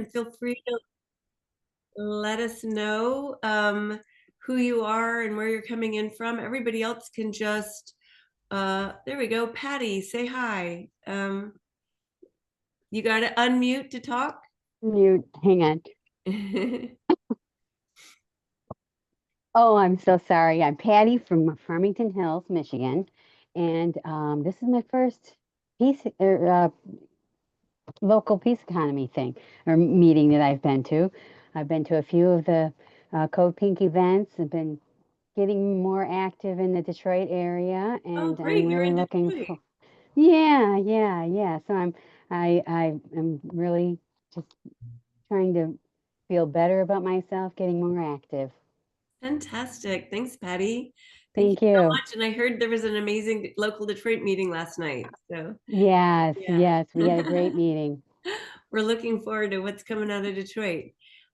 Feel free to let us know who you are and where you're coming in from. Everybody else can just, there we go. Patty, say hi. You got to unmute to talk. Mute. Hang on. Oh, I'm so sorry. I'm Patty from Farmington Hills, Michigan, and this is my first peace local peace economy thing or meeting that I've been to. I've been to a few of the Code Pink events. I've been getting more active in the Detroit area, Oh, and I'm great. You're really in looking Detroit. for. Yeah. So I am really just trying to feel better about myself, getting more active. Fantastic. Thanks, Patty. Thank you Thank so you. much. And I heard there was an amazing local Detroit meeting last night. So, Yes, yeah. yes, we had a great meeting. We're looking forward to what's coming out of Detroit.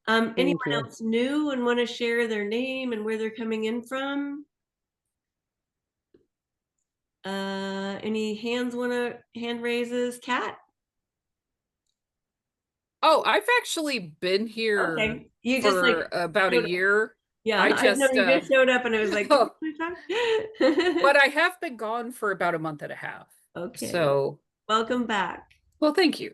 Thank Anyone you. else new and want to share their name and where they're coming in from? Any hands want to hand raises? Kat? Oh, I've actually been here Okay. You just like for about a showed up. year. Yeah, I I know just you just showed up and I was like, can oh, we talk? but I have been gone for about a month and a half. Okay. So, Welcome back. well, thank you.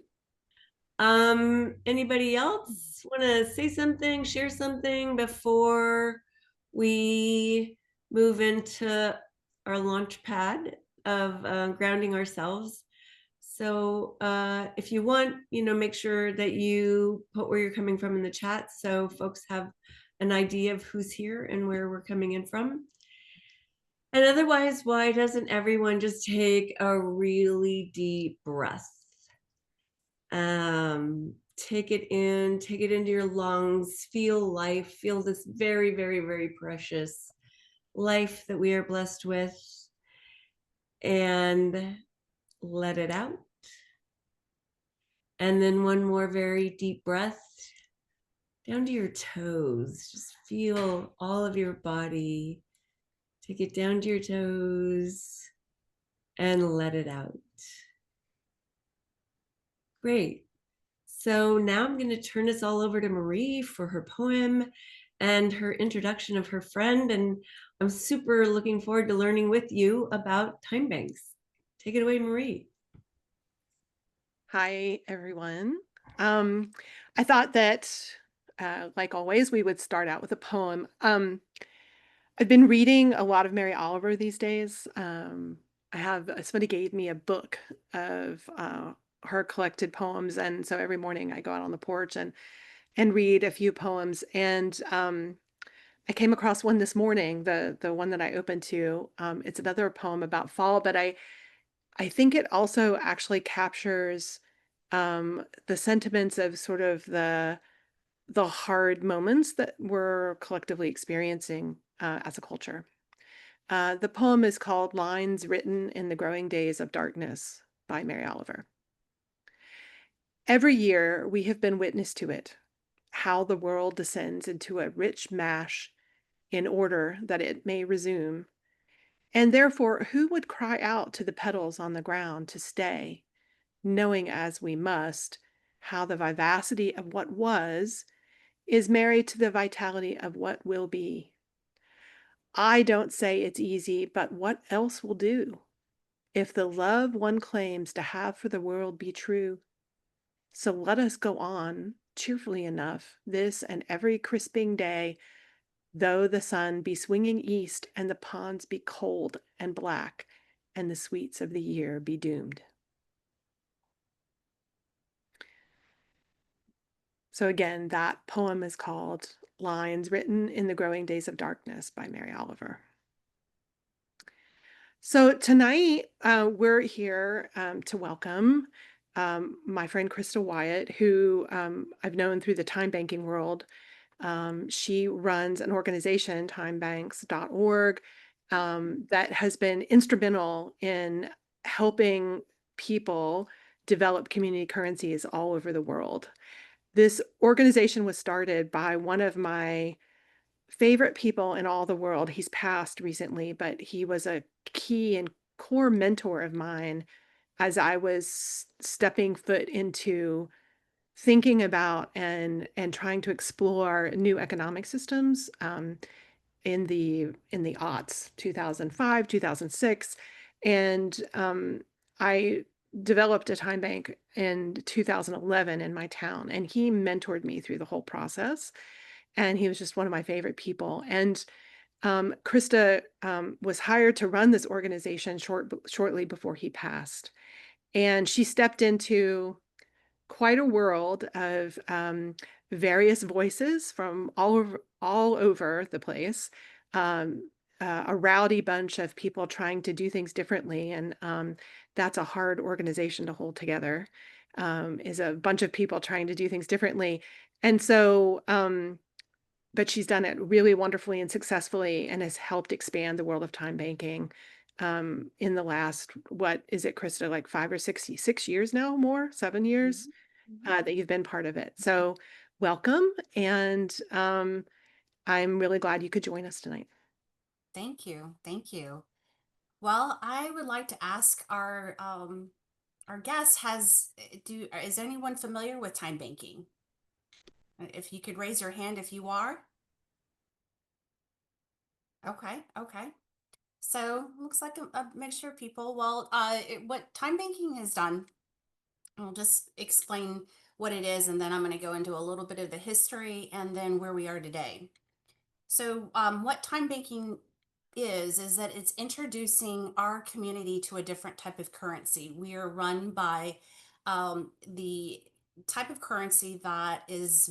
Anybody else want to say something, share something before we move into our launch pad of grounding ourselves? So if you want, make sure that you put where you're coming from in the chat so folks have an idea of who's here and where we're coming in from. And otherwise, why doesn't everyone just take a really deep breath? Take it in, take it into your lungs, feel life, feel this very, very, very precious life that we are blessed with, and let it out. And then one more very deep breath down to your toes. Just feel all of your body. Take it down to your toes and let it out. Great. So now I'm going to turn this all over to Marie for her poem and her introduction of her friend. And I'm super looking forward to learning with you about time banks. Take it away, Marie. Hi, everyone. I thought that, like always, we would start out with a poem. I've been reading a lot of Mary Oliver these days. Somebody gave me a book of her collected poems, and so every morning I go out on the porch and read a few poems. And I came across one this morning, the one that I opened to. It's another poem about fall, but I think it also actually captures the sentiments of sort of the hard moments that we're collectively experiencing as a culture. The poem is called Lines Written in the Growing Days of Darkness by Mary Oliver. Every year we have been witness to it, how the world descends into a rich mash in order that it may resume. And therefore, who would cry out to the petals on the ground to stay, knowing as we must how the vivacity of what was is married to the vitality of what will be. I don't say it's easy, but what else will do? If the love one claims to have for the world be true. So let us go on, cheerfully enough, this and every crisping day, though the sun be swinging east and the ponds be cold and black and the sweets of the year be doomed. So again, that poem is called Lines Written in the Growing Days of Darkness by Mary Oliver. So tonight we're here to welcome my friend Krista Wyatt, who I've known through the time banking world. She runs an organization, timebanks.org, that has been instrumental in helping people develop community currencies all over the world. This organization was started by one of my favorite people in all the world. He's passed recently, but he was a key and core mentor of mine as I was stepping foot into thinking about and trying to explore new economic systems in the aughts, 2005, 2006, and I developed a time bank in 2011 in my town, and he mentored me through the whole process. And he was just one of my favorite people. And Krista was hired to run this organization shortly before he passed, and she stepped into quite a world of various voices from all over the place. A rowdy bunch of people trying to do things differently, and that's a hard organization to hold together. Is a bunch of people trying to do things differently, and so. But she's done it really wonderfully and successfully, and has helped expand the world of time banking in the last, what is it, Krista, like 5 or 6 years now, more, 7 years that you've been part of it. So welcome. And I'm really glad you could join us tonight. Thank you. Thank you. Well, I would like to ask our guest is anyone familiar with time banking? If you could raise your hand if you are. Okay, okay. So looks like a mixture of people. Well, what time banking has done, I'll just explain what it is, and then I'm going to go into a little bit of the history and then where we are today. So, what time banking is that it's introducing our community to a different type of currency. We are run by the type of currency that is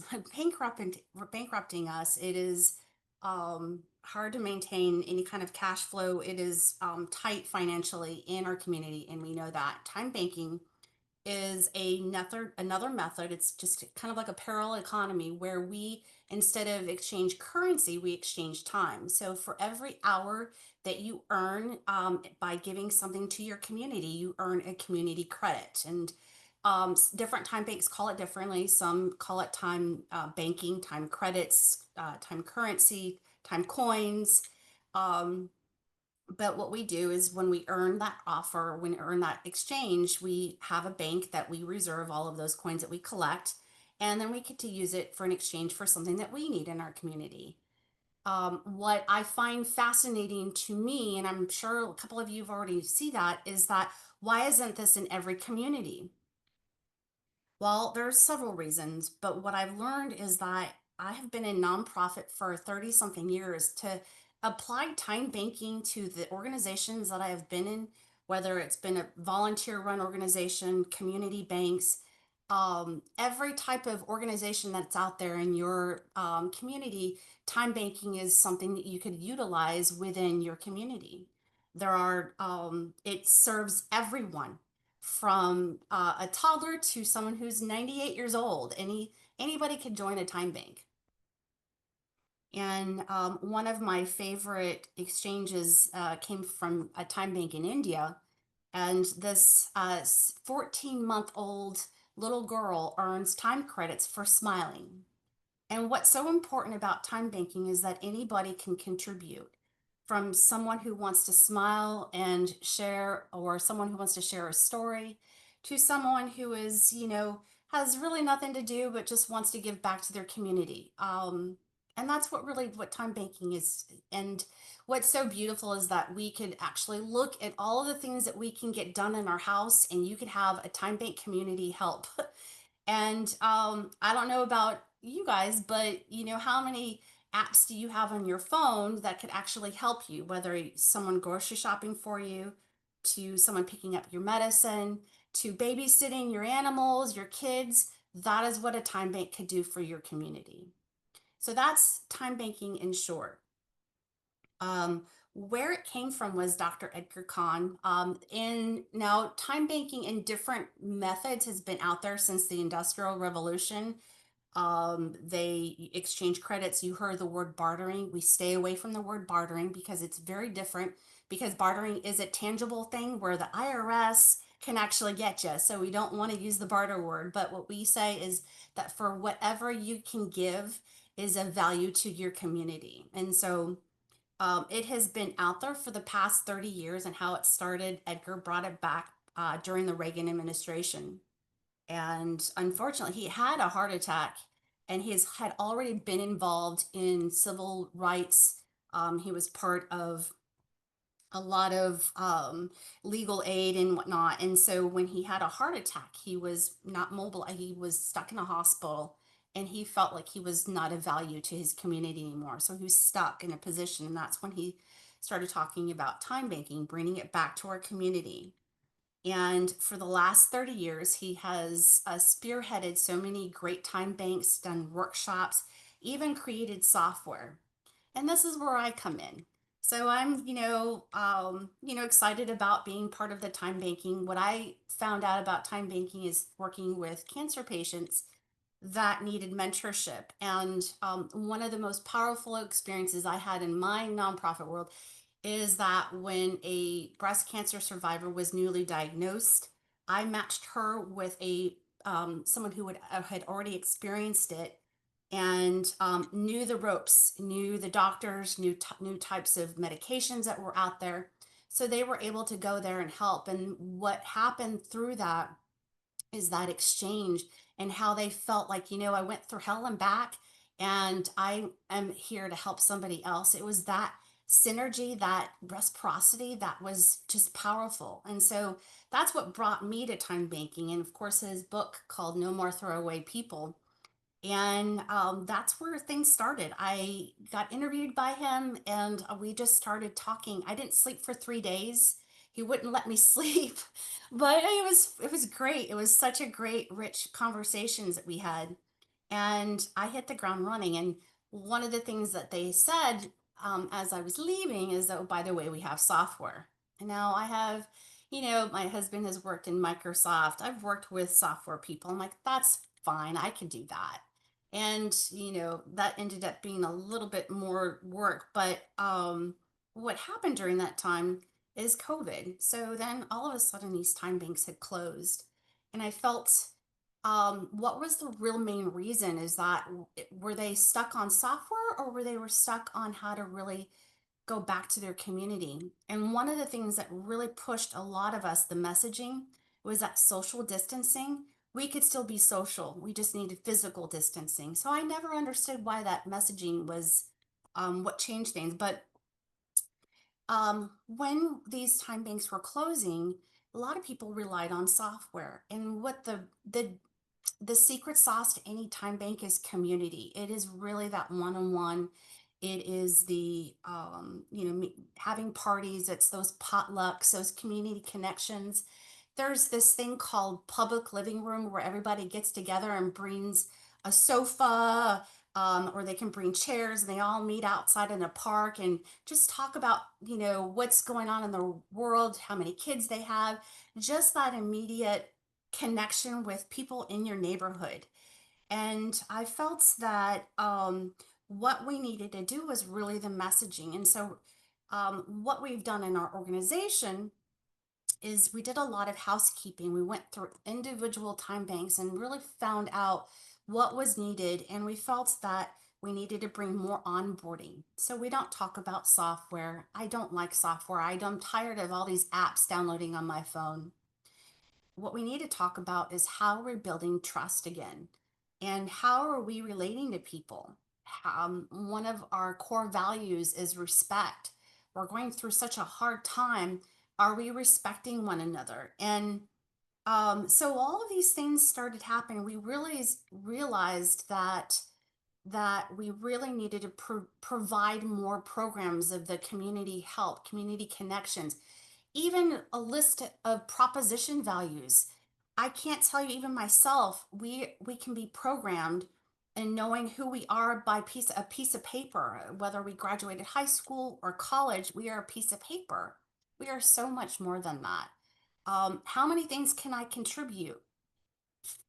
bankrupting us. It is hard to maintain any kind of cash flow. It is tight financially in our community, and we know that time banking is another method. It's just kind of like a parallel economy where we, instead of exchange currency, we exchange time. So for every hour that you earn by giving something to your community, you earn a community credit. And different time banks call it differently. Some call it time banking, time credits, time currency, time coins. But what we do is when we earn that offer, when we earn that exchange, we have a bank that we reserve all of those coins that we collect, and then we get to use it for an exchange for something that we need in our community. What I find fascinating to me, and I'm sure a couple of you have already see that, is that why isn't this in every community? Well, there's several reasons, but what I've learned is that I have been in nonprofit for 30 something years. To apply time banking to the organizations that I have been in, whether it's been a volunteer run organization, community banks, every type of organization that's out there in your community, time banking is something that you could utilize within your community. It serves everyone from a toddler to someone who's 98 years old. Anybody could join a time bank. And one of my favorite exchanges came from a time bank in India. And this 14-month-old little girl earns time credits for smiling. And what's so important about time banking is that anybody can contribute, from someone who wants to smile and share, or someone who wants to share a story, to someone who is, has really nothing to do but just wants to give back to their community. And that's what time banking is. And what's so beautiful is that we could actually look at all of the things that we can get done in our house, and you could have a time bank community help. And I don't know about you guys, but how many apps do you have on your phone that could actually help you, whether someone grocery shopping for you, to someone picking up your medicine, to babysitting your animals, your kids? That is what a time bank could do for your community. So that's time banking in short. Where it came from was Dr. Edgar Kahn. In now, time banking in different methods has been out there since the Industrial Revolution. They exchange credits. You heard the word bartering. We stay away from the word bartering because it's very different, because bartering is a tangible thing where the IRS can actually get you. So we don't want to use the barter word. But what we say is that for whatever you can give is of value to your community. And so it has been out there for the past 30 years, and how it started, Edgar brought it back during the Reagan administration. And unfortunately, he had a heart attack, and he had already been involved in civil rights. He was part of a lot of legal aid and whatnot. And so when he had a heart attack, he was not mobile. He was stuck in a hospital, and he felt like he was not of value to his community anymore. So he was stuck in a position. And that's when he started talking about time banking, bringing it back to our community. And for the last 30 years, he has spearheaded so many great time banks, done workshops, even created software. And this is where I come in. So I'm, excited about being part of the time banking. What I found out about time banking is working with cancer patients that needed mentorship. And one of the most powerful experiences I had in my nonprofit world is that when a breast cancer survivor was newly diagnosed, I matched her with a someone who had already experienced it and knew the ropes, knew the doctors, knew types of medications that were out there. So they were able to go there and help. And what happened through that is that exchange, and how they felt like, I went through hell and back, and I am here to help somebody else. It was that synergy, that reciprocity that was just powerful. And so that's what brought me to time banking. And of course, his book called No More Throwaway People. And that's where things started. I got interviewed by him, and we just started talking. I didn't sleep for 3 days. He wouldn't let me sleep, but it was great. It was such a great, rich conversations that we had, and I hit the ground running. And one of the things that they said as I was leaving is, "Oh, by the way, we have software." And now I have, my husband has worked in Microsoft. I've worked with software people. I'm like, that's fine. I can do that. And that ended up being a little bit more work. But what happened during that time is COVID. So then all of a sudden these time banks had closed, and I felt, what was the real main reason? Is that were they stuck on software, or were stuck on how to really go back to their community? And one of the things that really pushed a lot of us, the messaging, was that social distancing. We could still be social. We just needed physical distancing. So I never understood why that messaging was what changed things. But when these time banks were closing, a lot of people relied on software. And what the secret sauce to any time bank is community. It is really that one-on-one. It is the having parties. It's those potlucks, those community connections. There's this thing called public living room where everybody gets together and brings a sofa, or they can bring chairs, and they all meet outside in a park and just talk about what's going on in the world, how many kids they have, just that immediate connection with people in your neighborhood. And I felt that what we needed to do was really the messaging. And so what we've done in our organization is we did a lot of housekeeping. We went through individual time banks and really found out what was needed. And we felt that we needed to bring more onboarding. So we don't talk about software. I don't like software. I'm tired of all these apps downloading on my phone. What we need to talk about is how we're building trust again, and how are we relating to people. One of our core values is respect. We're going through such a hard time. Are we respecting one another? And so all of these things started happening. We really realized that we really needed to provide more programs of the community help, community connections, even a list of proposition values. I can't tell you, even myself, we can be programmed in knowing who we are by a piece of paper. Whether we graduated high school or college, we are a piece of paper. We are so much more than that. How many things can I contribute?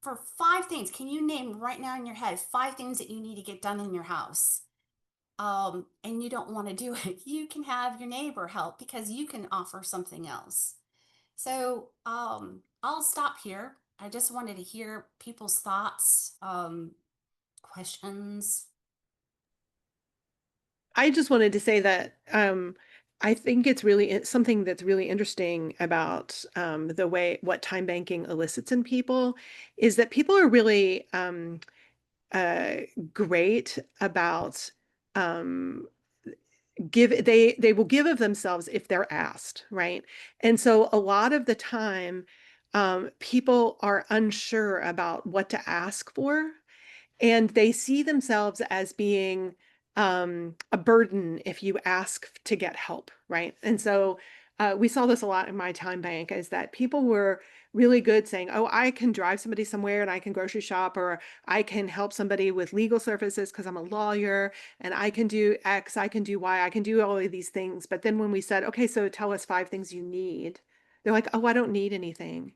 For 5 things, can you name right now in your head 5 things that you need to get done in your house? And you don't want to do it, you can have your neighbor help, because you can offer something else. So I'll stop here. I just wanted to hear people's thoughts, questions. I just wanted to say that I think it's something that's really interesting about the way what time banking elicits in people is that people are really uh, great about um, they will give of themselves if they're asked, right? And so a lot of the time, people are unsure about what to ask for, and they see themselves as being a burden if you ask to get help, right? And so we saw this a lot in my time bank, is that people were really good saying, oh, I can drive somebody somewhere and I can grocery shop, or I can help somebody with legal services because I'm a lawyer, and I can do X, I can do Y, I can do all of these things. But then when we said, okay, so tell us 5 things you need, they're like, oh, I don't need anything.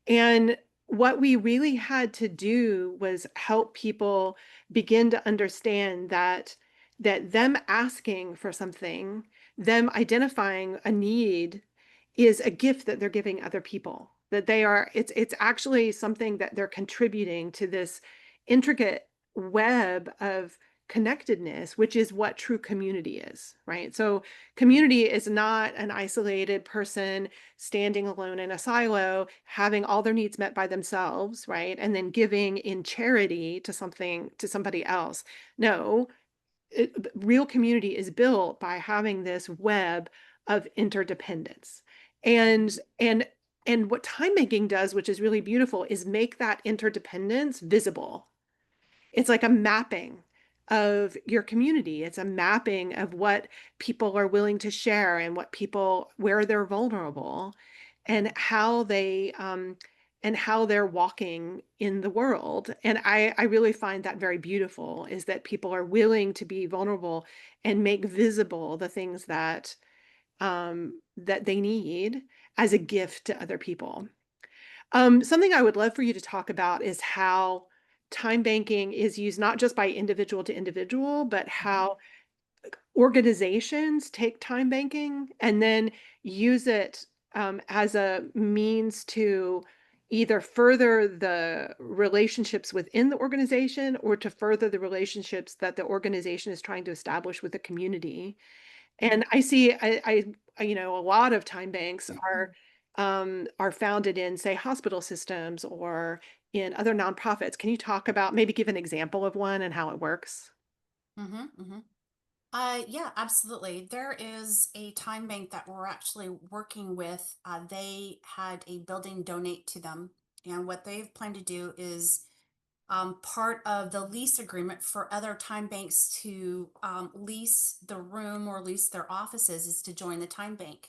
And what we really had to do was help people begin to understand that them asking for something, them identifying a need, is a gift that they're giving other people. That it's actually something that they're contributing to this intricate web of connectedness, which is what true community is, right? So community is not an isolated person standing alone in a silo, having all their needs met by themselves, right? And then giving in charity to somebody else. No, real community is built by having this web of interdependence. And what time making does, which is really beautiful, is make that interdependence visible. It's like a mapping of your community. It's a mapping of what people are willing to share and where they're vulnerable, and how they're walking in the world. And I really find that very beautiful, is that people are willing to be vulnerable and make visible the things that they need as a gift to other people. Something I would love for you to talk about is how time banking is used not just by individual to individual, but how organizations take time banking and then use it as a means to either further the relationships within the organization, or to further the relationships that the organization is trying to establish with the community. And I see, a lot of time banks are founded in, say, hospital systems or in other nonprofits. Can you talk about, maybe give an example of one and how it works? Mm-hmm, mm-hmm. Yeah, absolutely. There is a time bank that we're actually working with. They had a building donate to them, and what they've planned to do is part of the lease agreement for other time banks to lease the room or lease their offices is to join the time bank.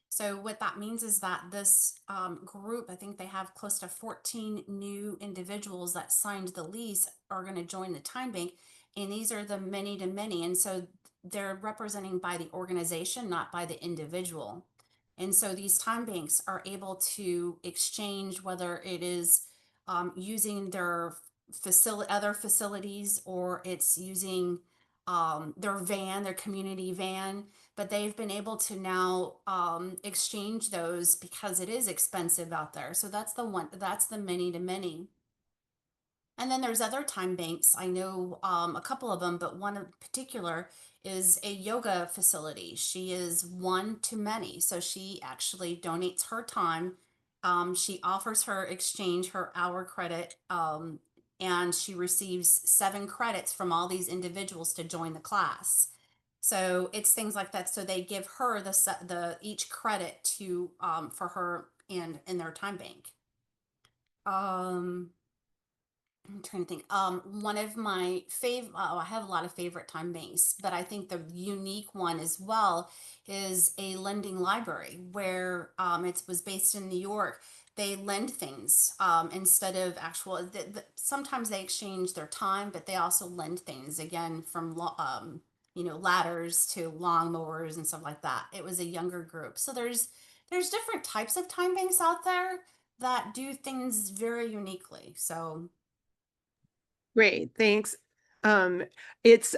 So what that means is that this group, I think they have close to 14 new individuals that signed the lease, are going to join the time bank. And these are the many to many. And so they're representing by the organization, not by the individual. And so these time banks are able to exchange, whether it is using their other facilities, or it's using their van, their community van, but they've been able to now exchange those because it is expensive out there. So that's the many to many. And then there's other time banks. I know a couple of them, but one in particular is a yoga facility. She is one to many. So she actually donates her time. She offers her exchange, her hour credit, and she receives 7 credits from all these individuals to join the class. So it's things like that. So they give her the each credit to for her and in their time bank. Um, I'm trying to think. One of my I have a lot of favorite time banks, but I think the unique one as well is a lending library where it was based in New York. They lend things instead of actual. Sometimes they exchange their time, but they also lend things again from ladders to lawnmowers and stuff like that. It was a younger group, so there's different types of time banks out there that do things very uniquely. So. Great, thanks. Um, it's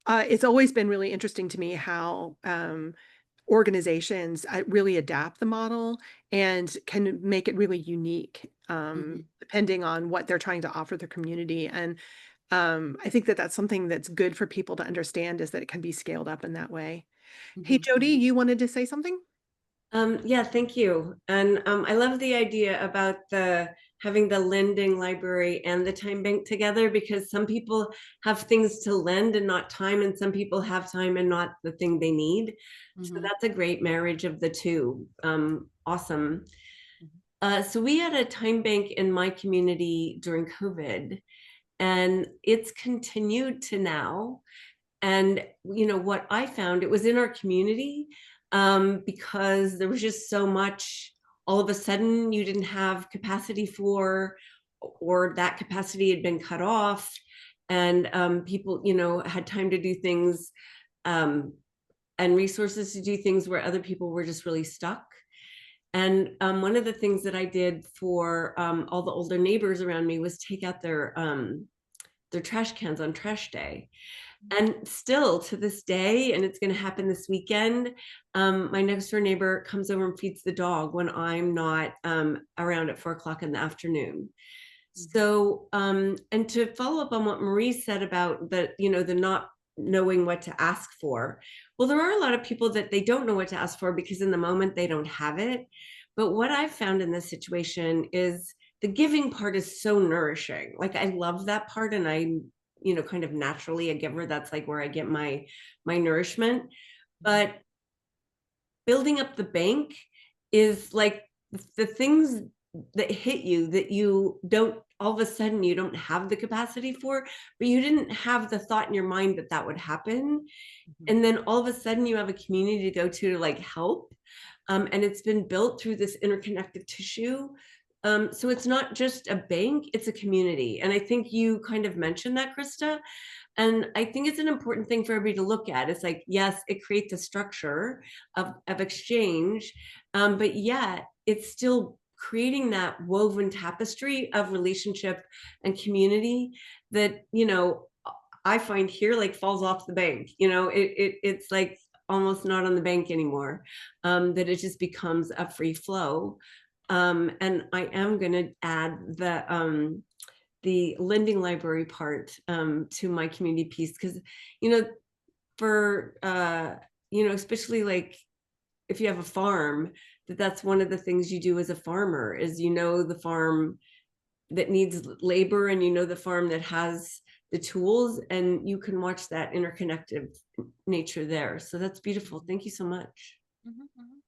it's always been really interesting to me how organizations really adapt the model and can make it really unique, Mhm. depending on what they're trying to offer their community. And I think that that's something that's good for people to understand, is that it can be scaled up in that way. Hey, Mhm, Jody, mhm. you wanted to say something? Yeah, thank you. And I love the idea about the having the lending library and the time bank together, because some people have things to lend and not time, and some people have time and not the thing they need. So Mhm, that's a great marriage of the two. Awesome. mhm, So we had a time bank in my community during COVID, and it's continued to now. And what I found, it was in our community, because there was just so much. All of a sudden you didn't have capacity for, or that capacity had been cut off, and people had time to do things, um, and resources to do things where other people were just really stuck. And one of the things that I did for all the older neighbors around me was take out their trash cans on trash day. And still to this day, and it's going to happen this weekend, my next door neighbor comes over and feeds the dog when I'm not around at 4 o'clock in the afternoon. mhm, So, and to follow up on what Marie said about the not knowing what to ask for. Well, there are a lot of people that they don't know what to ask for because in the moment they don't have it. But what I've found in this situation is the giving part is so nourishing. Like I love that part, and I'm, kind of naturally a giver. That's like where I get my nourishment. mhm, But building up the bank is like the things that hit you that you don't, all of a sudden you don't have the capacity for, but you didn't have the thought in your mind that that would happen. mhm, And then all of a sudden you have a community to go to like help. And it's been built through this interconnected tissue. So it's not just a bank, it's a community. And I think you kind of mentioned that, Krista. And I think it's an important thing for everybody to look at. It's like, yes, it creates a structure of exchange, but yet it's still creating that woven tapestry of relationship and community that, I find here like falls off the bank. It's like almost not on the bank anymore, that it just becomes a free flow. And I am going to add the lending library part to my community piece, because you know for especially like if you have a farm, that's one of the things you do as a farmer is the farm that needs labor, and the farm that has the tools, and you can watch that interconnected nature there. So that's beautiful. Thank you so much. mhm, mhm.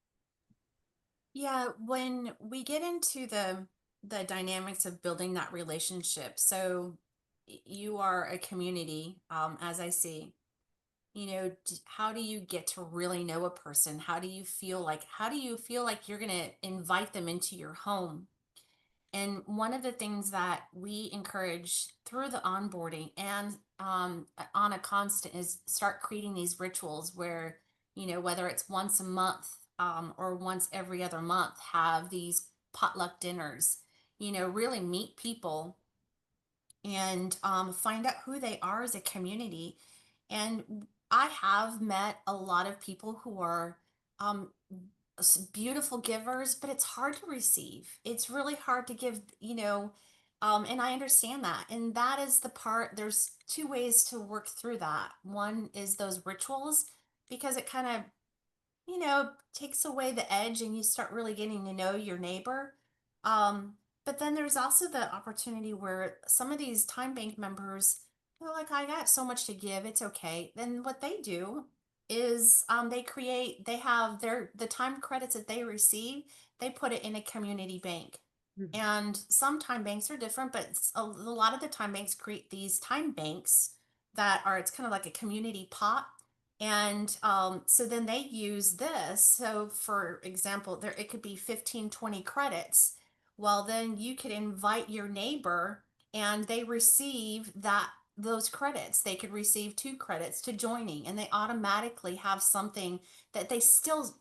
Yeah, when we get into the dynamics of building that relationship, so you are a community, as I see, how do you get to really know a person? How do you feel like you're going to invite them into your home? And one of the things that we encourage through the onboarding and on a constant is start creating these rituals where, whether it's once a month or once every other month, have these potluck dinners, really meet people and find out who they are as a community. And I have met a lot of people who are um, beautiful givers, but it's hard to receive. It's really hard to give, and I understand that. And that is the part, there's two ways to work through that. One is those rituals, because it kind of takes away the edge and you start really getting to know your neighbor. But then there's also the opportunity where some of these time bank members, they're like, I got so much to give, it's okay. Then what they do is they have the time credits that they receive, they put it in a community bank. Mhm. And some time banks are different, but a lot of the time banks create these time banks that are, it's kind of like a community pot, and so then they use this. So for example, there it could be 15, 20 credits. Well, then you could invite your neighbor and they receive those credits. They could receive 2 credits to joining, and they automatically have something that they still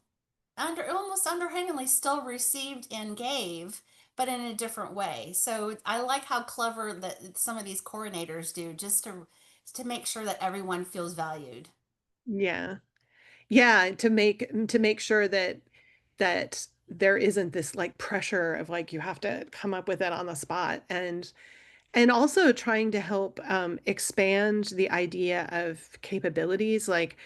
almost underhandedly still received and gave, but in a different way. So I like how clever that some of these coordinators do, just to make sure that everyone feels valued. Yeah. Yeah, to make sure that there isn't this like pressure of like you have to come up with it on the spot, and also trying to help expand the idea of capabilities. Like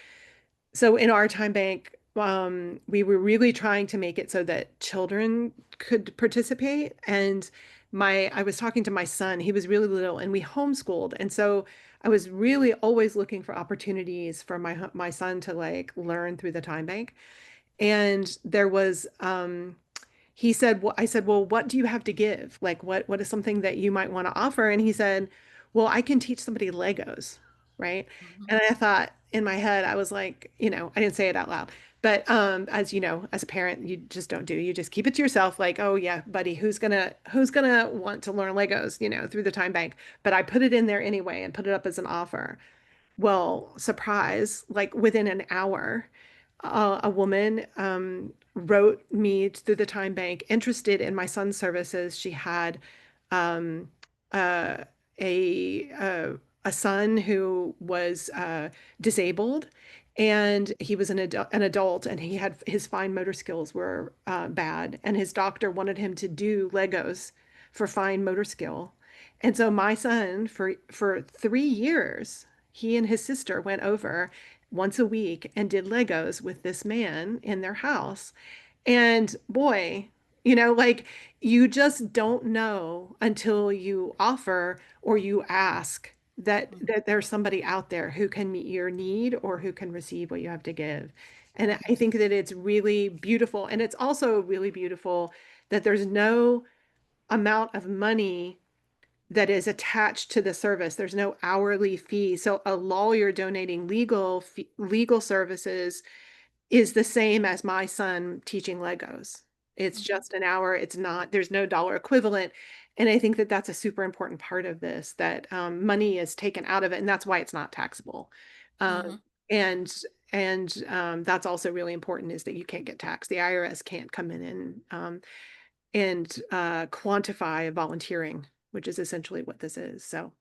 So in our time bank, we were really trying to make it so that children could participate. And I was talking to my son, he was really little, and we homeschooled. And so I was really always looking for opportunities for my son to like learn through the time bank. And there was he said, well, I said, well, what do you have to give? Like, what is something that you might want to offer? And he said, well, I can teach somebody Legos, right? Mhm. And I thought in my head, I was like, I didn't say it out loud, but as you know, as a parent, you just don't do. You just keep it to yourself. Like, oh yeah, buddy, who's gonna want to learn Legos, through the time bank? But I put it in there anyway and put it up as an offer. Well, surprise, like within an hour, a woman wrote me through the time bank interested in my son's services. She had um, uh, a son who was disabled, and he was an adult, and he had his fine motor skills were bad, and his doctor wanted him to do Legos for fine motor skill. And so my son, for 3 years, he and his sister went over once a week and did Legos with this man in their house. And boy, like you just don't know until you offer or you ask that Mhm. that there's somebody out there who can meet your need or who can receive what you have to give. And Right. I think that it's really beautiful. And it's also really beautiful that there's no amount of money that is attached to the service. There's no hourly fee. So a lawyer donating legal services is the same as my son teaching Legos. It's Mhm. just an hour. It's not, there's no dollar equivalent. And I think that that's a super important part of this, that money is taken out of it. And that's why it's not taxable. Um, Mhm. and that's also really important, is that you can't get taxed. The IRS can't come in and quantify volunteering, which is essentially what this is. So,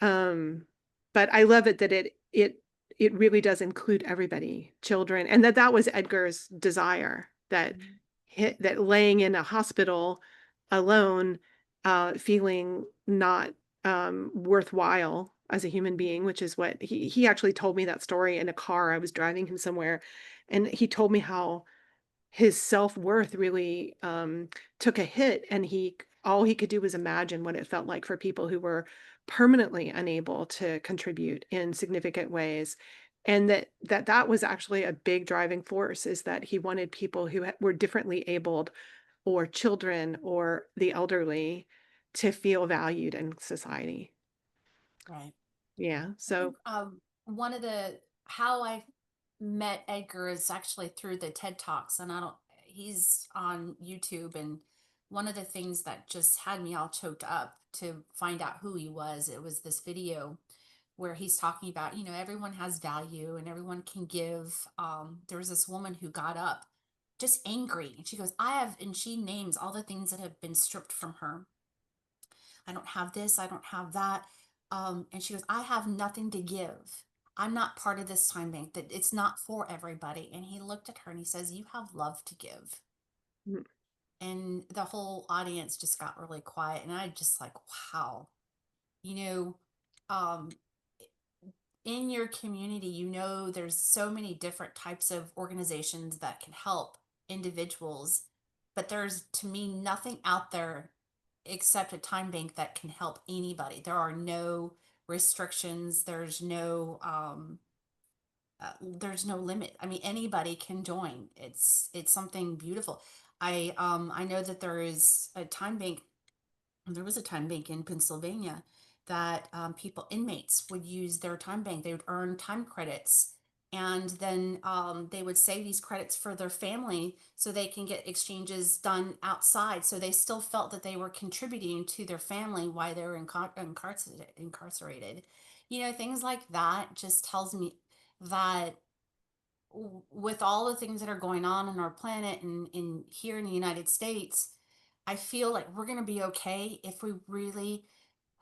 um, but I love it that it really does include everybody, children, and that was Edgar's desire, that Mhm. that laying in a hospital alone, feeling not worthwhile as a human being, which is what he actually told me that story in a car. I was driving him somewhere, and he told me how his self-worth really took a hit, and all he could do was imagine what it felt like for people who were permanently unable to contribute in significant ways, and that was actually a big driving force, is that he wanted people who were differently abled, or children, or the elderly, to feel valued in society. Right. Yeah, I think so one of the how I met Edgar is actually through the TED Talks, and I don't. He's on YouTube, and one of the things that just had me all choked up to find out who he was, it was this video where he's talking about, everyone has value and everyone can give. There was this woman who got up just angry, and she goes, "I have," and she names all the things that have been stripped from her. I don't have this, I don't have that. And she goes, I have nothing to give. I'm not part of this time bank, that it's not for everybody. And he looked at her and he says, you have love to give. mm, And the whole audience just got really quiet. And I just like, wow, you know, um, in your community, there's so many different types of organizations that can help individuals, but there's, to me, nothing out there except a time bank that can help anybody. There are no restrictions. There's no limit. I mean, anybody can join. It's something beautiful. I know that there was a time bank in Pennsylvania that inmates would use their time bank. They would earn time credits, and then they would save these credits for their family so they can get exchanges done outside. So they still felt that they were contributing to their family while they were incarcerated. Things like that just tells me that with all the things that are going on our planet and in here in the United States, I feel like we're going to be okay if we really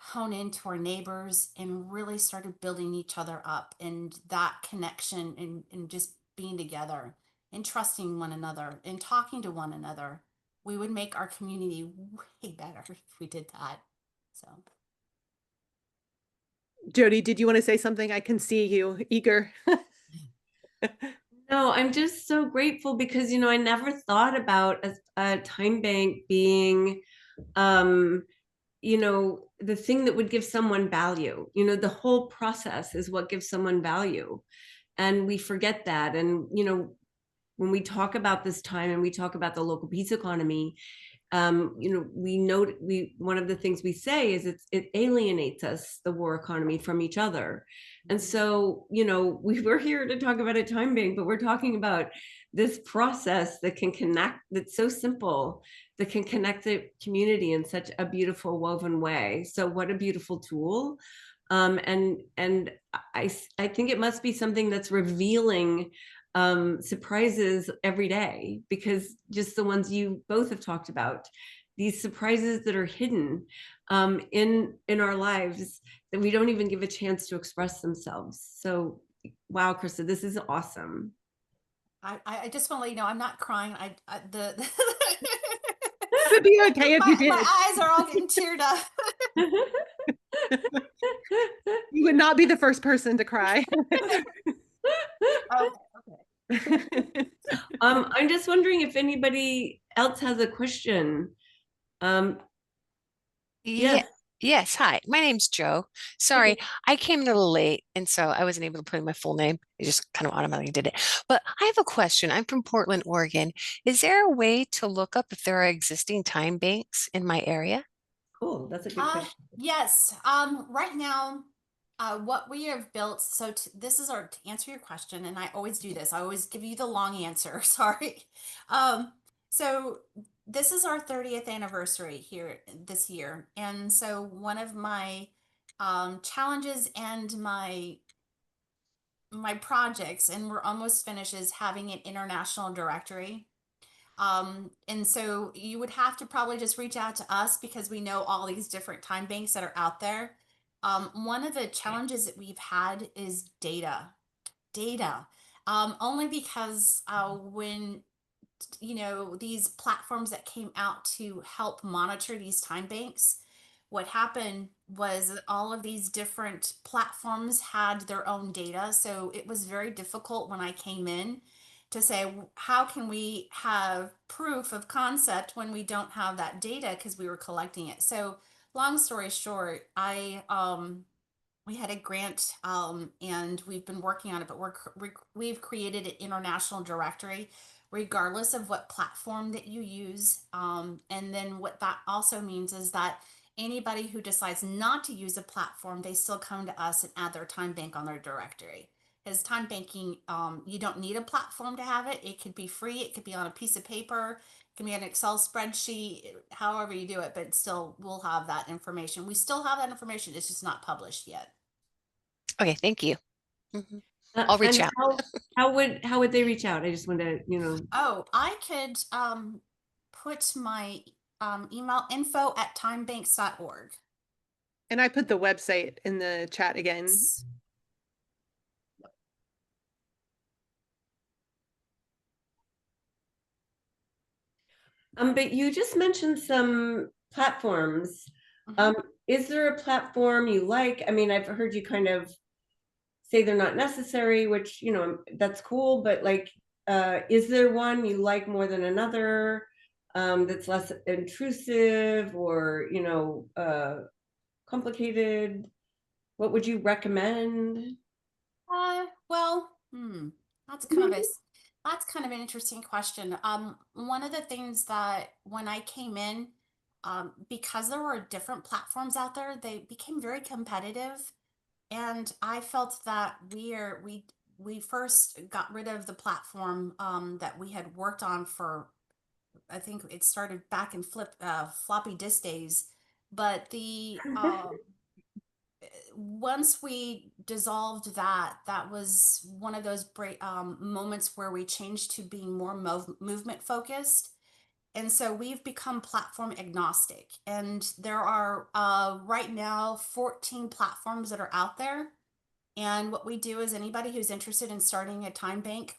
hone into our neighbors and really started building each other up, and that connection, and just being together and trusting one another and talking to one another. We would make our community way better if we did that. So, Jody, did you want to say something? I can see you eager. No, I'm just so grateful because, I never thought about a time bank being, um, the thing that would give someone value. The whole process is what gives someone value. And we forget that. And, when we talk about this time and we talk about the local peace economy, we one of the things we say is it alienates us, the war economy, from each other. And so, we were here to talk about a time bank, but we're talking about this process that can connect, that's so simple, that can connect the community in such a beautiful woven way. So what a beautiful tool. And I think it must be something that's revealing surprises every day, because just the ones you both have talked about, these surprises that are hidden in our lives, that we don't even give a chance to express themselves. So wow, Krista, this is awesome. I just want to let you know I'm not crying. The It would be okay if you did. my eyes are all getting teared up. You would not be the first person to cry. Okay. I'm just wondering if anybody else has a question. Yeah. Yes. Yes. Hi, my name's Joe. Sorry, I came in a little late, and so I wasn't able to put in my full name. It just kind of automatically did it. But I have a question. I'm from Portland, Oregon. Is there a way to look up if there are existing time banks in my area? Cool, that's a good question. Yes. Right now, what we have built. So this is to answer your question, and I always do this. I always give you the long answer. Sorry. Um, so this is our 30th anniversary here this year, and so one of my challenges and my projects, and we're almost finished, is having an international directory. And so you would have to probably just reach out to us because we know all these different time banks that are out there. One of the challenges that we've had is data. Only because when these platforms that came out to help monitor these time banks, what happened was that all of these different platforms had their own data. So it was very difficult when I came in to say, how can we have proof of concept when we don't have that data because we were collecting it? So long story short, we had a grant, and we've been working on it, but we've created an international directory regardless of what platform that you use. And then what that also means is that anybody who decides not to use a platform, they still come to us and add their time bank on their directory. Because time banking, you don't need a platform to have it. It could be free. It could be on a piece of paper. It can be an Excel spreadsheet, however you do it, but still we'll have that information. We still have that information. It's just not published yet. Okay, thank you. I'll reach And out. how would they reach out? I just want to, Oh, I could put my email info@timebanks.org. And I put the website in the chat again. But you just mentioned some platforms. Is there a platform you like? I mean, I've heard you kind of say they're not necessary, which, that's cool, but like, is there one you like more than another, that's less intrusive or, complicated? What would you recommend? Well, that's kind of a that's kind of an interesting question. One of the things that when I came in, because there were different platforms out there, they became very competitive, and I felt that we first got rid of the platform that we had worked on for. I think it started back in floppy disk days, but the once we dissolved that, that was one of those moments where we changed to being more movement focused. And so we've become platform agnostic. And there are right now 14 platforms that are out there. And what we do is anybody who's interested in starting a time bank,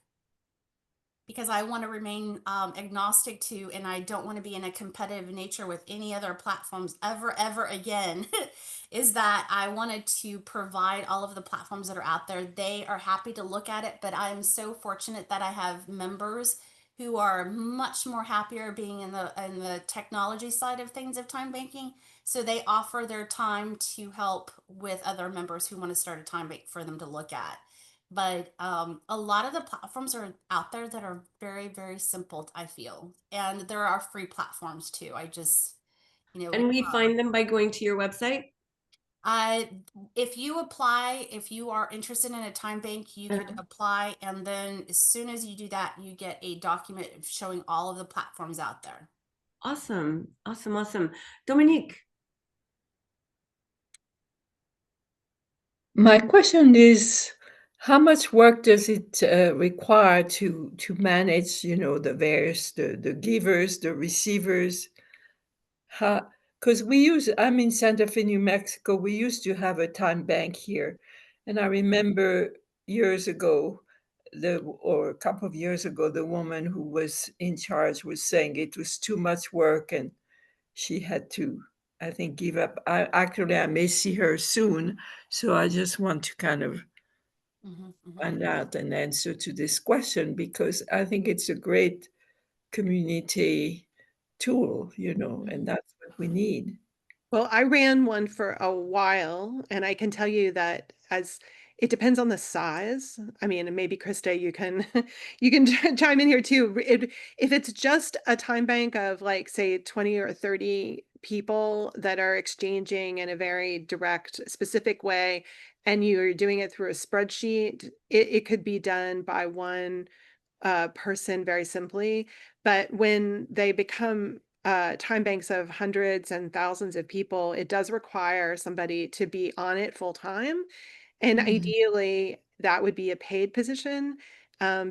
because I want to remain agnostic to, and I don't want to be in a competitive nature with any other platforms ever again, is that I wanted to provide all of the platforms that are out there. They are happy to look at it, but I'm so fortunate that I have members who are much more happier being in the technology side of things of time banking. So they offer their time to help with other members who want to start a time bank for them to look at. But a lot of the platforms are out there that are very simple, I feel, and there are free platforms too. I just, you know, And we find them by going to your website? I if you apply, if you are interested in a time bank, you could apply, and then as soon as you do that, you get a document showing all of the platforms out there. Awesome. Dominique. My question is, how much work does it require to manage, the various the givers, the receivers? How? Because I'm in Santa Fe, New Mexico. We used to have a time bank here, and I remember years ago, or a couple of years ago, the woman who was in charge was saying it was too much work, and she had to, I think, give up. I may see her soon, so I just want to kind of find out an answer to this question because I think it's a great community tool, and that's what we need. Well, I ran one for a while, and I can tell you that as it depends on the size. I mean, and maybe Krista, you can you can chime in here too. If it's just a time bank of like say 20 or 30 people that are exchanging in a very direct, specific way, and you're doing it through a spreadsheet, it could be done by one person very simply. But when they become time banks of hundreds and thousands of people, it does require somebody to be on it full time. And ideally, that would be a paid position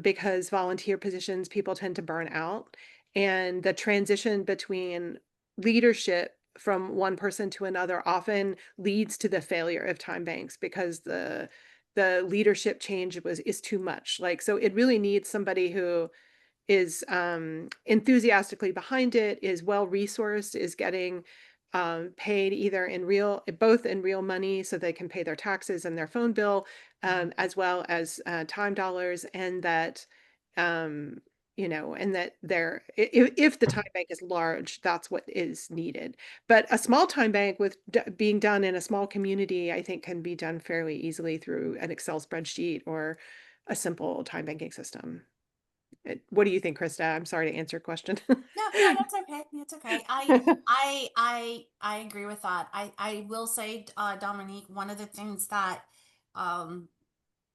because volunteer positions, people tend to burn out. And the transition between leadership from one person to another often leads to the failure of time banks because the leadership change is too much. Like, so it really needs somebody who is enthusiastically behind it, is well resourced, is getting paid either both in real money so they can pay their taxes and their phone bill, as well as time dollars, and that and that if the time bank is large, that's what is needed. But a small time bank being done in a small community, I think can be done fairly easily through an Excel spreadsheet or a simple time banking system. What do you think, Krista? I'm sorry to answer your question. No, that's okay. It's okay. I agree with that. I will say, Dominique, one of the things that, um,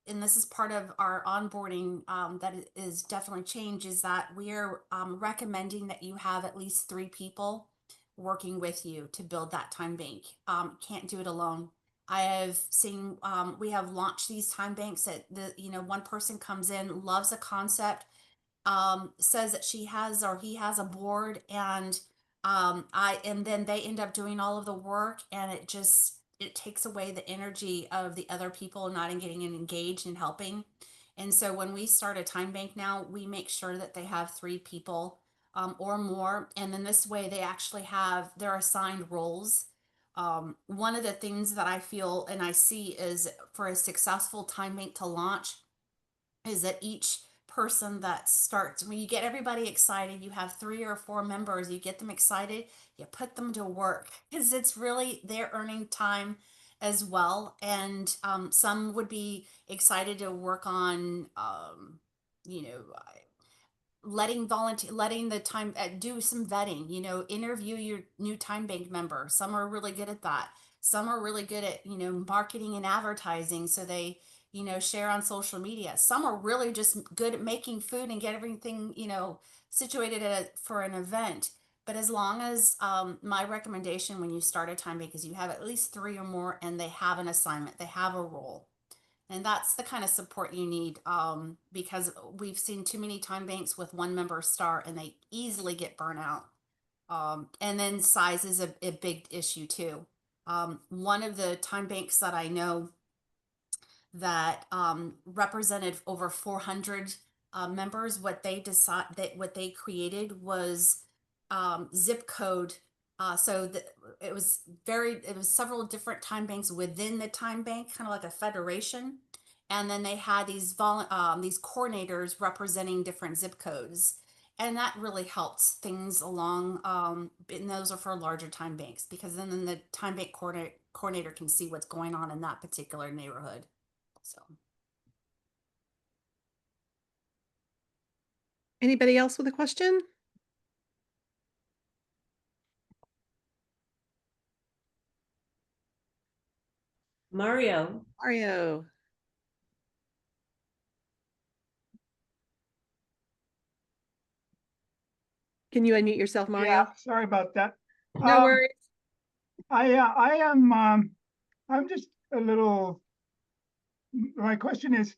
and this is part of our onboarding, that is definitely changed, is that we are recommending that you have at least 3 people working with you to build that time bank. Can't do it alone. I have seen, we have launched these time banks that one person comes in, loves a concept, says that she has or he has a board, and and then they end up doing all of the work, and it takes away the energy of the other people not in getting engaged and helping. And so when we start a time bank now, we make sure that they have 3 people or more, and then this way they actually have their assigned roles. One of the things that I feel and I see is for a successful time bank to launch is that each person that starts, when you get everybody excited, you have 3 or 4 members, you get them excited, you put them to work because it's really they're earning time as well. And some would be excited to work on you know letting the time do some vetting, interview your new time bank member. Some are really good at that. Some are really good at marketing and advertising, so they share on social media. Some are really just good at making food and get everything situated for an event. But as long as my recommendation when you start a time bank is you have at least 3 or more, and they have an assignment, they have a role, and that's the kind of support you need, because we've seen too many time banks with one member start and they easily get burnout. And then size is a big issue too. One of the time banks that I know that represented over 400 members, what they created was zip code. So it was several different time banks within the time bank, kind of like a federation. And then they had these coordinators representing different zip codes. And that really helps things along. And those are for larger time banks, because then the time bank coordinator can see what's going on in that particular neighborhood. So. Anybody else with a question? Mario. Mario. Can you unmute yourself, Mario? Yeah, sorry about that. No worries. I am I'm just a little. My question is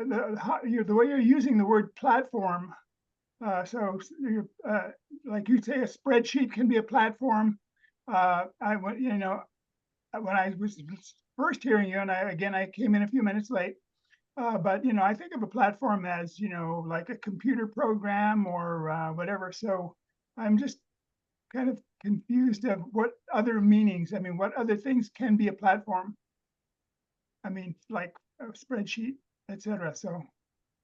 the way you're using the word platform. So you're, like you say, a spreadsheet can be a platform. When I was first hearing you, and I came in a few minutes late. But I think of a platform as like a computer program or whatever. So I'm just kind of confused of what other meanings. I mean, what other things can be a platform? I mean, like a spreadsheet, etc. So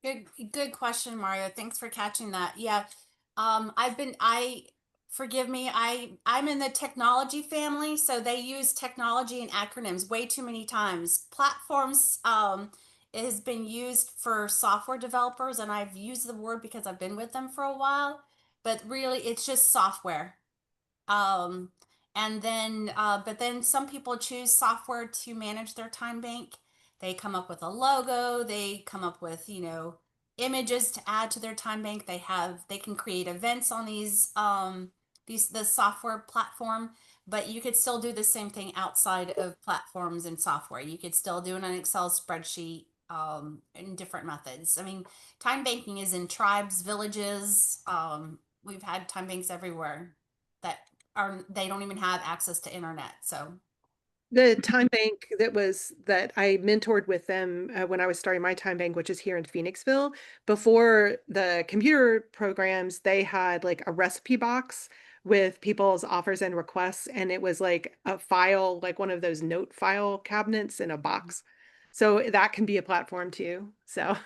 Good question, Mario. Thanks for catching that. Yeah. Forgive me, I'm in the technology family, so they use technology and acronyms way too many times. Platforms, it has been used for software developers, and I've used the word because I've been with them for a while, but really it's just software. Um, but then some people choose software to manage their time bank. They come up with a logo, they come up with, images to add to their time bank. They can create events on the software platform, but you could still do the same thing outside of platforms and software. You could still do it on an Excel spreadsheet, in different methods. I mean, time banking is in tribes, villages. We've had time banks everywhere that they don't even have access to internet. So The time bank that I mentored with them when I was starting my time bank, which is here in Phoenixville, before the computer programs, they had like a recipe box with people's offers and requests, and it was like a file, like one of those note file cabinets in a box. So that can be a platform too. So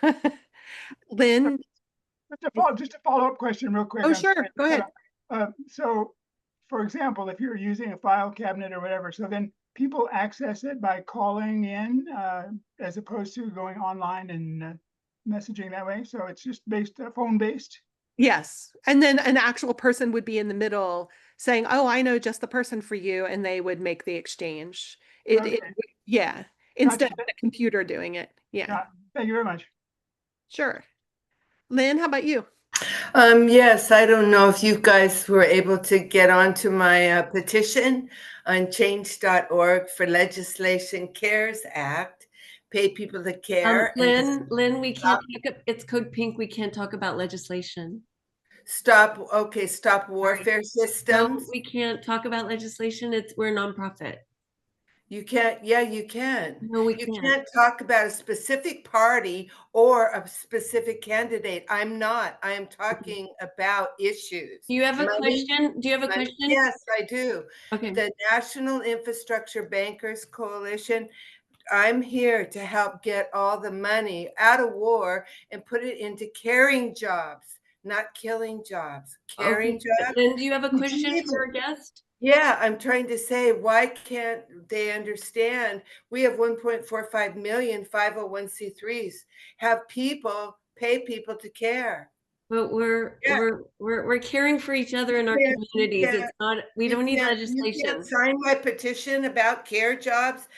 Lynn. just a follow-up question real quick. Oh, I'm sure. sorry. Go ahead. So for example, if you're using a file cabinet or whatever, so then people access it by calling in as opposed to going online and messaging that way. So it's just phone based. Yes. And then an actual person would be in the middle saying, "Oh, I know just the person for you," and they would make the exchange. Okay. Yeah, instead Gotcha. of the computer doing it. Yeah. Yeah. Thank you very much. Sure. Lynn, how about you? Yes, I don't know if you guys were able to get onto my petition on change.org for legislation CARES Act, pay people to care. Lynn, we can't it's code pink. We can't talk about legislation. Stop warfare No, systems. we can't talk about legislation. We're a nonprofit. You can't, yeah, you can. No, we You can't. can't talk about a specific party or a specific candidate. I am talking about issues. Do you have a Money. question? Do you have a question? Yes, I do. Okay. The National Infrastructure Bankers Coalition, I'm here to help get all the money out of war and put it into caring jobs, not killing jobs. Caring jobs. Lynn, do you have a question for our guest? Yeah, I'm trying to say, why can't they understand? We have 1.45 million 501c3s. Have people pay people to care. But we're caring for each other in our communities. It's not, we don't need legislation. You can't sign my petition about care jobs.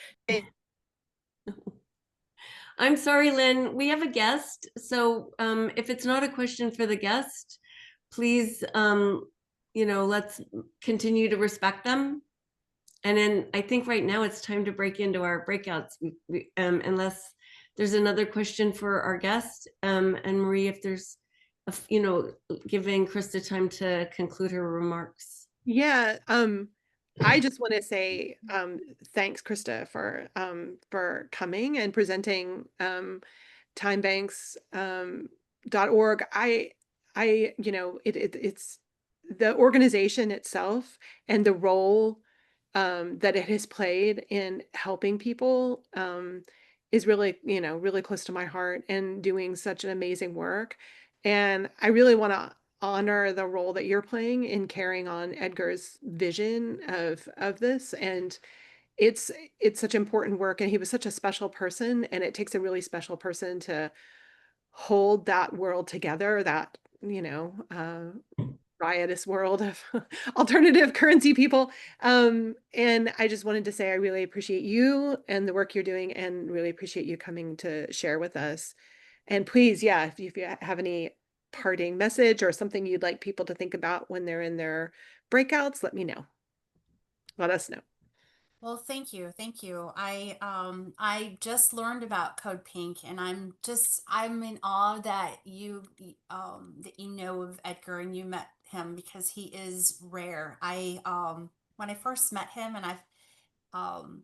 I'm sorry, Lynn, we have a guest. So if it's not a question for the guest, please, let's continue to respect them. And then I think right now it's time to break into our breakouts, unless there's another question for our guest. And Marie, if there's, giving Krista time to conclude her remarks. Yeah. I just want to say thanks, Krista, for coming and presenting time banks .org, it's the organization itself and the role that it has played in helping people is really, really close to my heart and doing such an amazing work. And I really want to honor the role that you're playing in carrying on Edgar's vision of this. And it's such important work, and he was such a special person, and it takes a really special person to hold that world together, that, riotous world of alternative currency people. And I just wanted to say I really appreciate you and the work you're doing, and really appreciate you coming to share with us. And please, yeah, if you have any parting message or something you'd like people to think about when they're in their breakouts, let me know. Let us know. Well, thank you. Thank you. I just learned about Code Pink, and I'm in awe that you know of Edgar and you met him, because he is rare. When I first met him, and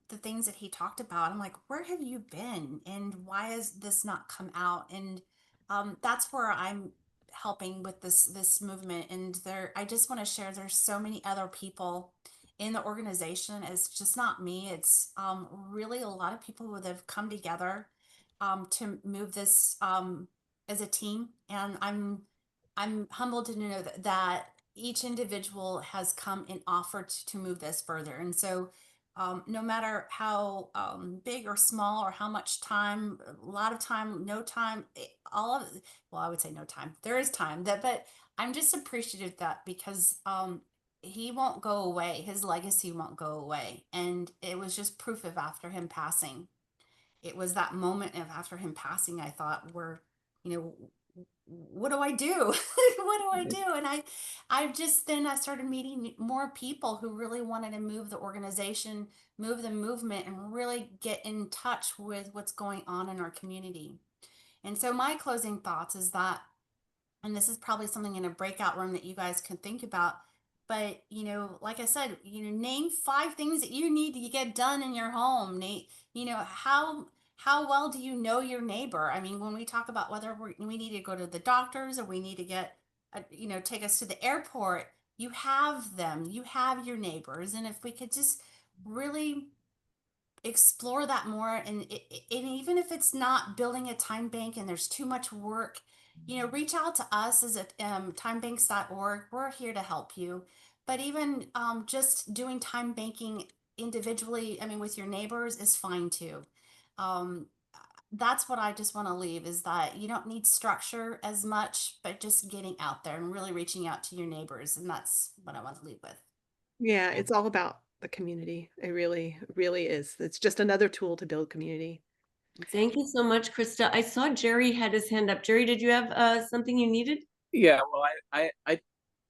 the things that he talked about, I'm like, where have you been and why has this not come out? And that's where I'm helping with this movement. And I just want to share, there's so many other people in the organization. It's just not me. It's really a lot of people who have come together to move this as a team. And I'm humbled to know that each individual has come and offered to move this further. And so no matter how big or small, or how much time, a lot of time, no time, well, I would say no time. There is time, but I'm just appreciative that, because he won't go away. His legacy won't go away. And it was just proof of after him passing. It was that moment of after him passing, I thought, what do I do? What do I do? And I started meeting more people who really wanted to move the organization, move the movement, and really get in touch with what's going on in our community. And so my closing thoughts is that, and this is probably something in a breakout room that you guys can think about, but like I said, name 5 things that you need to get done in your home. Nate, how well do you know your neighbor? I mean, when we talk about whether we need to go to the doctors, or we need to get take us to the airport, you have them, you have your neighbors. And if we could just really explore that more, and even if it's not building a time bank and there's too much work, reach out to us as at timebanks.org. We're here to help you. But even just doing time banking individually, I mean, with your neighbors, is fine too. um, that's what I just want to leave, is that you don't need structure as much, but just getting out there and really reaching out to your neighbors. And that's what I want to leave with. Yeah, it's all about the community. It really, really is. It's just another tool to build community. Thank you so much, Krista. I saw Jerry had his hand up. Jerry, did you have something you needed? Yeah, well, I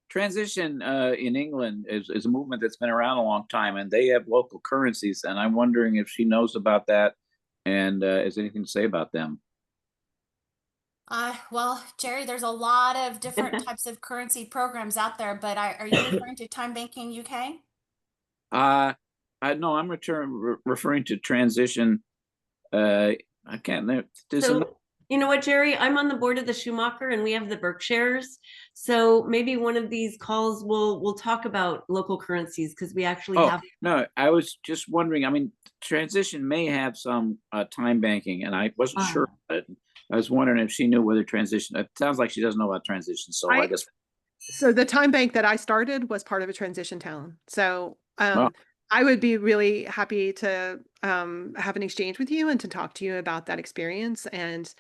transition in England is a movement that's been around a long time, and they have local currencies, and I'm wondering if she knows about that and has anything to say about them. Well, Jerry, there's a lot of different types of currency programs out there, but are you referring to Time Banking UK? No, I'm referring to transition. I can't. So, you know what, Jerry? I'm on the board of the Schumacher, and we have the Berkshires. So maybe one of these calls we'll talk about local currencies, because we actually have. No, I was just wondering. I mean, transition may have some time banking, and I wasn't sure. But I was wondering if she knew whether transition. It sounds like she doesn't know about transition, so I guess. So the time bank that I started was part of a transition town. So I would be really happy to have an exchange with you and to talk to you about that experience. And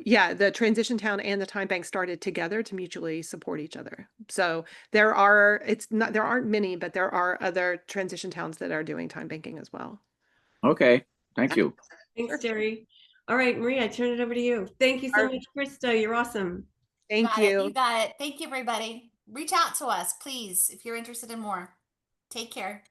yeah, the transition town and the time bank started together to mutually support each other. So there aren't many, but there are other transition towns that are doing time banking as well. Okay, thank you. Thanks, Jerry. All right, Maria, I turn it over to you. Thank you so much, Krista. You're awesome. Thank you. You got it. Thank you, everybody. Reach out to us, please, if you're interested in more. Take care.